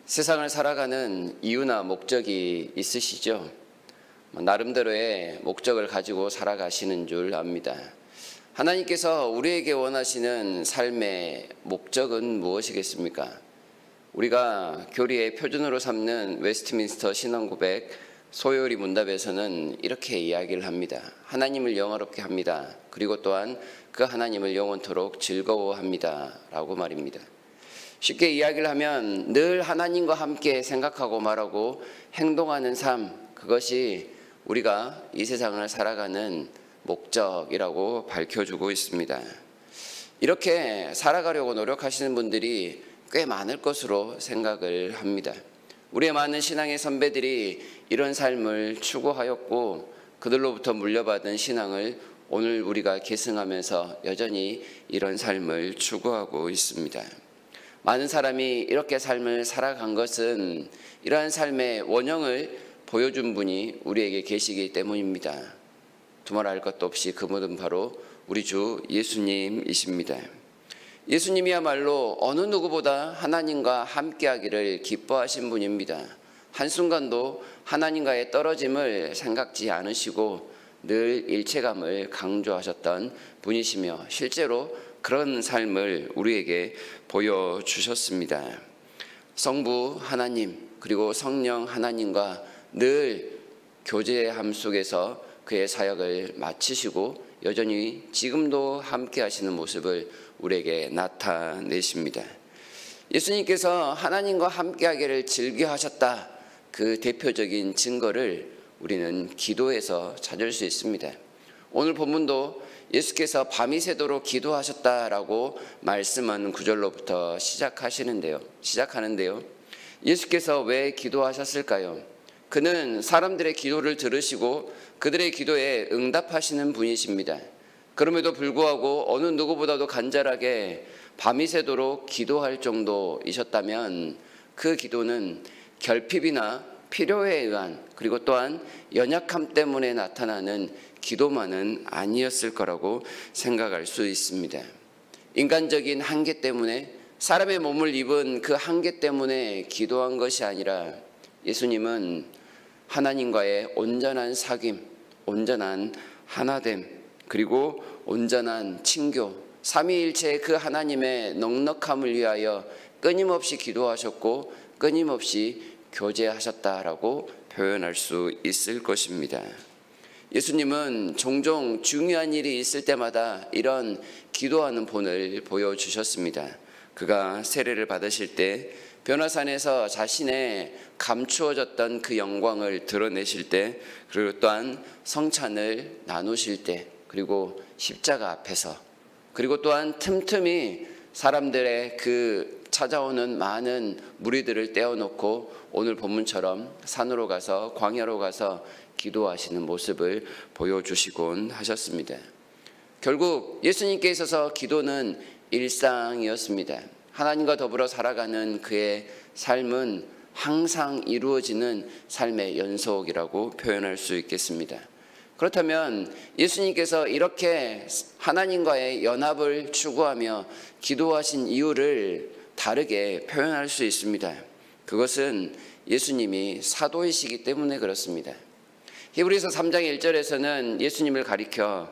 세상을 살아가는 이유나 목적이 있으시죠? 나름대로의 목적을 가지고 살아가시는 줄 압니다. 하나님께서 우리에게 원하시는 삶의 목적은 무엇이겠습니까? 우리가 교리의 표준으로 삼는 웨스트민스터 신앙고백 소요리 문답에서는 이렇게 이야기를 합니다. 하나님을 영화롭게 합니다. 그리고 또한 그 하나님을 영원토록 즐거워합니다. 라고 말입니다. 쉽게 이야기를 하면 늘 하나님과 함께 생각하고 말하고 행동하는 삶, 그것이 우리가 이 세상을 살아가는 목적이라고 밝혀주고 있습니다. 이렇게 살아가려고 노력하시는 분들이 꽤 많을 것으로 생각을 합니다. 우리의 많은 신앙의 선배들이 이런 삶을 추구하였고 그들로부터 물려받은 신앙을 오늘 우리가 계승하면서 여전히 이런 삶을 추구하고 있습니다. 많은 사람이 이렇게 삶을 살아간 것은 이러한 삶의 원형을 보여준 분이 우리에게 계시기 때문입니다. 두말할 것도 없이 그분은 바로 우리 주 예수님이십니다. 예수님이야말로 어느 누구보다 하나님과 함께하기를 기뻐하신 분입니다. 한순간도 하나님과의 떨어짐을 생각지 않으시고 늘 일체감을 강조하셨던 분이시며 실제로 그런 삶을 우리에게 보여주셨습니다. 성부 하나님 그리고 성령 하나님과 늘 교제함 속에서 그의 사역을 마치시고 여전히 지금도 함께 하시는 모습을 우리에게 나타내십니다. 예수님께서 하나님과 함께 하기를 즐겨하셨다. 그 대표적인 증거를 우리는 기도에서 찾을 수 있습니다. 오늘 본문도 예수께서 밤이 새도록 기도하셨다라고 말씀하는 구절로부터 시작하는데요. 예수께서 왜 기도하셨을까요? 그는 사람들의 기도를 들으시고 그들의 기도에 응답하시는 분이십니다. 그럼에도 불구하고 어느 누구보다도 간절하게 밤이 새도록 기도할 정도이셨다면 그 기도는 결핍이나 필요에 의한 그리고 또한 연약함 때문에 나타나는 기도만은 아니었을 거라고 생각할 수 있습니다. 인간적인 한계 때문에 사람의 몸을 입은 그 한계 때문에 기도한 것이 아니라 예수님은 하나님과의 온전한 사귐, 온전한 하나됨, 그리고 온전한 친교, 삼위일체의 그 하나님의 넉넉함을 위하여 끊임없이 기도하셨고 끊임없이 교제하셨다라고 표현할 수 있을 것입니다. 예수님은 종종 중요한 일이 있을 때마다 이런 기도하는 본을 보여주셨습니다. 그가 세례를 받으실 때 변화산에서 자신의 감추어졌던 그 영광을 드러내실 때 그리고 또한 성찬을 나누실 때 그리고 십자가 앞에서 그리고 또한 틈틈이 사람들의 그 찾아오는 많은 무리들을 떼어놓고 오늘 본문처럼 산으로 가서 광야로 가서 기도하시는 모습을 보여주시곤 하셨습니다. 결국 예수님께 있어서 기도는 일상이었습니다. 하나님과 더불어 살아가는 그의 삶은 항상 이루어지는 삶의 연속이라고 표현할 수 있겠습니다. 그렇다면 예수님께서 이렇게 하나님과의 연합을 추구하며 기도하신 이유를 다르게 표현할 수 있습니다. 그것은 예수님이 사도이시기 때문에 그렇습니다. 히브리서 3장 1절에서는 예수님을 가리켜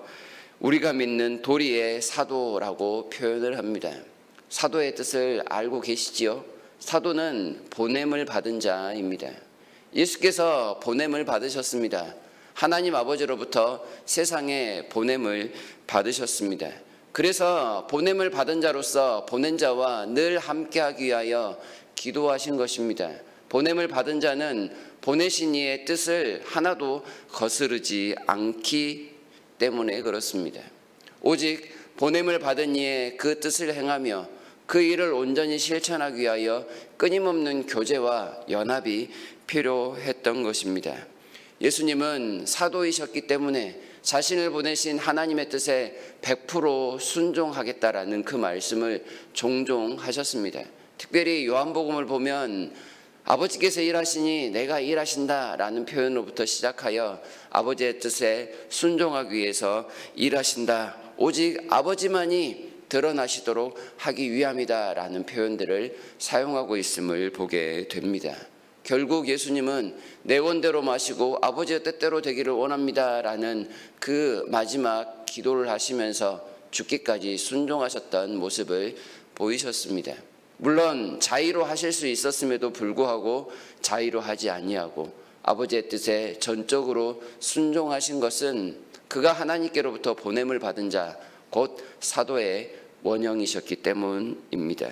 우리가 믿는 도리의 사도라고 표현을 합니다. 사도의 뜻을 알고 계시지요? 사도는 보냄을 받은 자입니다. 예수께서 보냄을 받으셨습니다. 하나님 아버지로부터 세상에 보냄을 받으셨습니다. 그래서 보냄을 받은 자로서 보낸 자와 늘 함께하기 위하여 기도하신 것입니다. 보냄을 받은 자는 보내신 이의 뜻을 하나도 거스르지 않기 때문에 그렇습니다. 오직 보냄을 받은 이의 그 뜻을 행하며 그 일을 온전히 실천하기 위하여 끊임없는 교제와 연합이 필요했던 것입니다. 예수님은 사도이셨기 때문에 자신을 보내신 하나님의 뜻에 100% 순종하겠다라는 그 말씀을 종종 하셨습니다. 특별히 요한복음을 보면 아버지께서 일하시니 내가 일하신다라는 표현으로부터 시작하여 아버지의 뜻에 순종하기 위해서 일하신다. 오직 아버지만이 드러나시도록 하기 위함이다라는 표현들을 사용하고 있음을 보게 됩니다. 결국 예수님은 내 원대로 마시고 아버지의 뜻대로 되기를 원합니다라는 그 마지막 기도를 하시면서 죽기까지 순종하셨던 모습을 보이셨습니다. 물론 자의로 하실 수 있었음에도 불구하고 자의로 하지 아니하고 아버지의 뜻에 전적으로 순종하신 것은 그가 하나님께로부터 보냄을 받은 자, 곧 사도의 원형이셨기 때문입니다.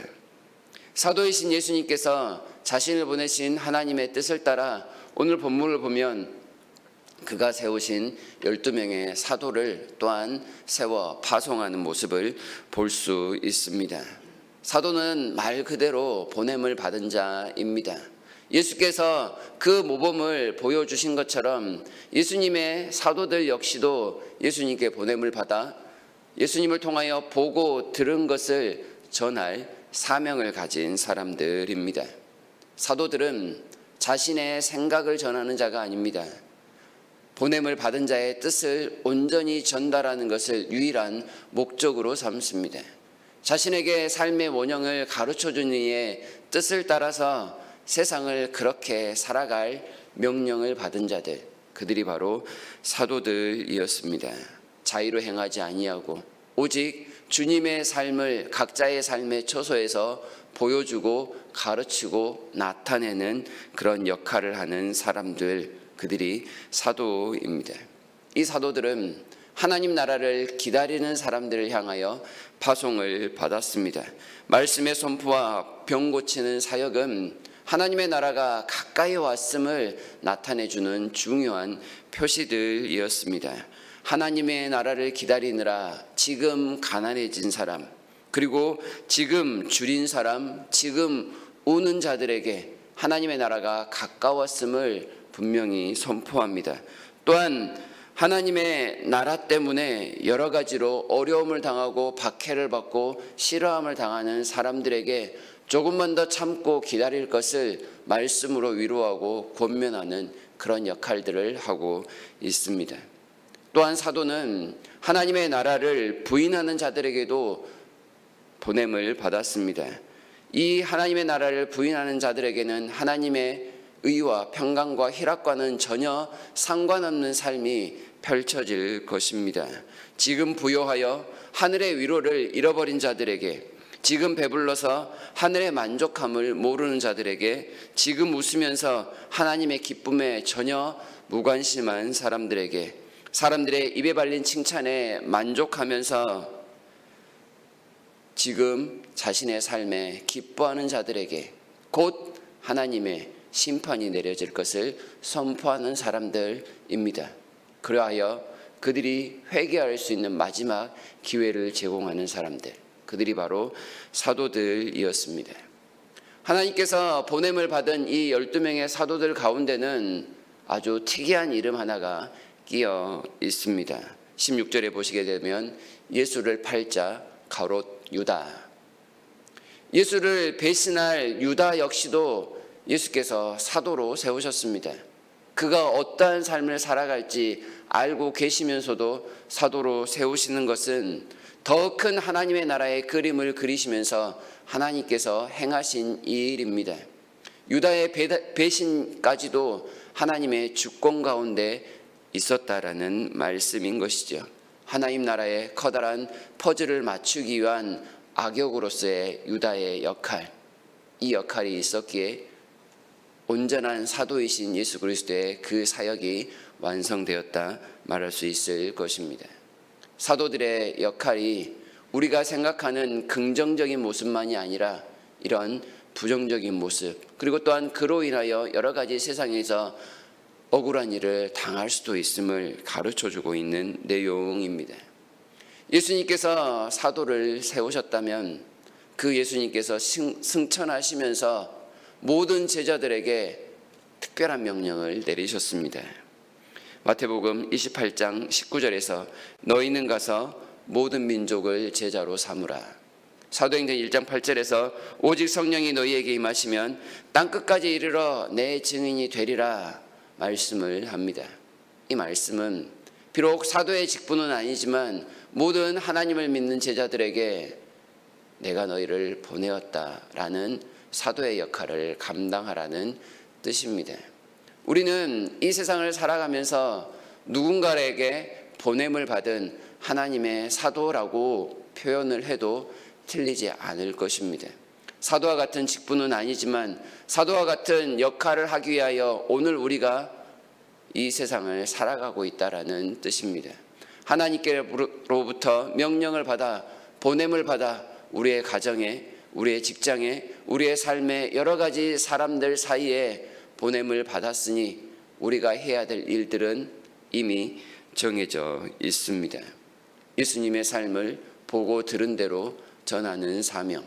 사도이신 예수님께서 자신을 보내신 하나님의 뜻을 따라 오늘 본문을 보면 그가 세우신 12명의 사도를 또한 세워 파송하는 모습을 볼 수 있습니다. 사도는 말 그대로 보냄을 받은 자입니다. 예수께서 그 모범을 보여주신 것처럼 예수님의 사도들 역시도 예수님께 보냄을 받아 예수님을 통하여 보고 들은 것을 전할 사명을 가진 사람들입니다. 사도들은 자신의 생각을 전하는 자가 아닙니다. 보냄을 받은 자의 뜻을 온전히 전달하는 것을 유일한 목적으로 삼습니다. 자신에게 삶의 원형을 가르쳐준 이의 뜻을 따라서 세상을 그렇게 살아갈 명령을 받은 자들, 그들이 바로 사도들이었습니다. 자의로 행하지 아니하고 오직 주님의 삶을 각자의 삶의 처소에서 보여주고 가르치고 나타내는 그런 역할을 하는 사람들, 그들이 사도입니다. 이 사도들은 하나님 나라를 기다리는 사람들을 향하여 파송을 받았습니다. 말씀의 선포와 병 고치는 사역은 하나님의 나라가 가까이 왔음을 나타내주는 중요한 표시들이었습니다. 하나님의 나라를 기다리느라 지금 가난해진 사람, 그리고 지금 줄인 사람, 지금 우는 자들에게 하나님의 나라가 가까웠음을 분명히 선포합니다. 또한 하나님의 나라 때문에 여러 가지로 어려움을 당하고 박해를 받고 싫어함을 당하는 사람들에게 조금만 더 참고 기다릴 것을 말씀으로 위로하고 권면하는 그런 역할들을 하고 있습니다. 또한 사도는 하나님의 나라를 부인하는 자들에게도 보냄을 받았습니다. 이 하나님의 나라를 부인하는 자들에게는 하나님의 의와 평강과 희락과는 전혀 상관없는 삶이 펼쳐질 것입니다. 지금 부요하여 하늘의 위로를 잃어버린 자들에게, 지금 배불러서 하늘의 만족함을 모르는 자들에게, 지금 웃으면서 하나님의 기쁨에 전혀 무관심한 사람들에게, 사람들의 입에 발린 칭찬에 만족하면서 지금 자신의 삶에 기뻐하는 자들에게 곧 하나님의 심판이 내려질 것을 선포하는 사람들입니다. 그러하여 그들이 회개할 수 있는 마지막 기회를 제공하는 사람들, 그들이 바로 사도들이었습니다. 하나님께서 보냄을 받은 이 12명의 사도들 가운데는 아주 특이한 이름 하나가 끼어 있습니다. 16절에 보시게 되면 예수를 팔자 가롯 유다. 예수를 배신할 유다 역시도 예수께서 사도로 세우셨습니다. 그가 어떠한 삶을 살아갈지 알고 계시면서도 사도로 세우시는 것은 더 큰 하나님의 나라의 그림을 그리시면서 하나님께서 행하신 이 일입니다. 유다의 배신까지도 하나님의 주권 가운데 있었다라는 말씀인 것이죠. 하나님 나라의 커다란 퍼즐을 맞추기 위한 악역으로서의 유다의 역할, 이 역할이 있었기에 온전한 사도이신 예수 그리스도의 그 사역이 완성되었다 말할 수 있을 것입니다. 사도들의 역할이 우리가 생각하는 긍정적인 모습만이 아니라 이런 부정적인 모습, 그리고 또한 그로 인하여 여러 가지 세상에서 억울한 일을 당할 수도 있음을 가르쳐주고 있는 내용입니다. 예수님께서 사도를 세우셨다면 그 예수님께서 승천하시면서 모든 제자들에게 특별한 명령을 내리셨습니다. 마태복음 28장 19절에서 너희는 가서 모든 민족을 제자로 삼으라. 사도행전 1장 8절에서 오직 성령이 너희에게 임하시면 땅끝까지 이르러 내 증인이 되리라 말씀을 합니다. 이 말씀은 비록 사도의 직분은 아니지만 모든 하나님을 믿는 제자들에게 내가 너희를 보내었다라는 사도의 역할을 감당하라는 뜻입니다. 우리는 이 세상을 살아가면서 누군가에게 보냄을 받은 하나님의 사도라고 표현을 해도 틀리지 않을 것입니다. 사도와 같은 직분은 아니지만 사도와 같은 역할을 하기 위하여 오늘 우리가 이 세상을 살아가고 있다라는 뜻입니다. 하나님께로부터 명령을 받아 보냄을 받아 우리의 가정에, 우리의 직장에, 우리의 삶에 여러 가지 사람들 사이에 보냄을 받았으니 우리가 해야 될 일들은 이미 정해져 있습니다. 예수님의 삶을 보고 들은 대로 전하는 사명,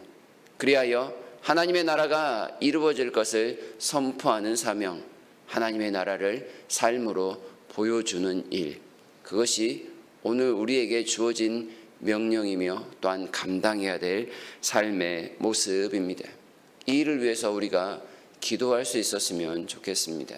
그리하여 하나님의 나라가 이루어질 것을 선포하는 사명, 하나님의 나라를 삶으로 보여주는 일, 그것이 오늘 우리에게 주어진 명령이며 또한 감당해야 될 삶의 모습입니다. 이 일을 위해서 우리가 기도할 수 있었으면 좋겠습니다.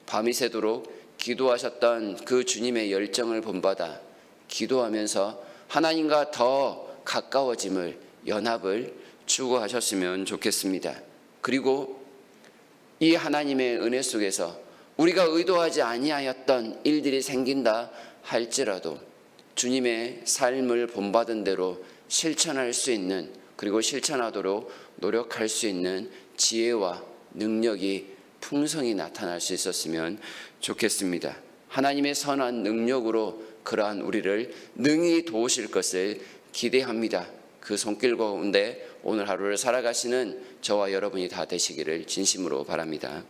밤이 새도록 기도하셨던 그 주님의 열정을 본받아 기도하면서 하나님과 더 가까워짐을, 연합을 추구하셨으면 좋겠습니다. 그리고 이 하나님의 은혜 속에서 우리가 의도하지 아니하였던 일들이 생긴다 할지라도 주님의 삶을 본받은 대로 실천할 수 있는, 그리고 실천하도록 노력할 수 있는 지혜와 능력이 풍성히 나타날 수 있었으면 좋겠습니다. 하나님의 선한 능력으로 그러한 우리를 능히 도우실 것을 기대합니다. 그 손길 가운데 오늘 하루를 살아가시는 저와 여러분이 다 되시기를 진심으로 바랍니다.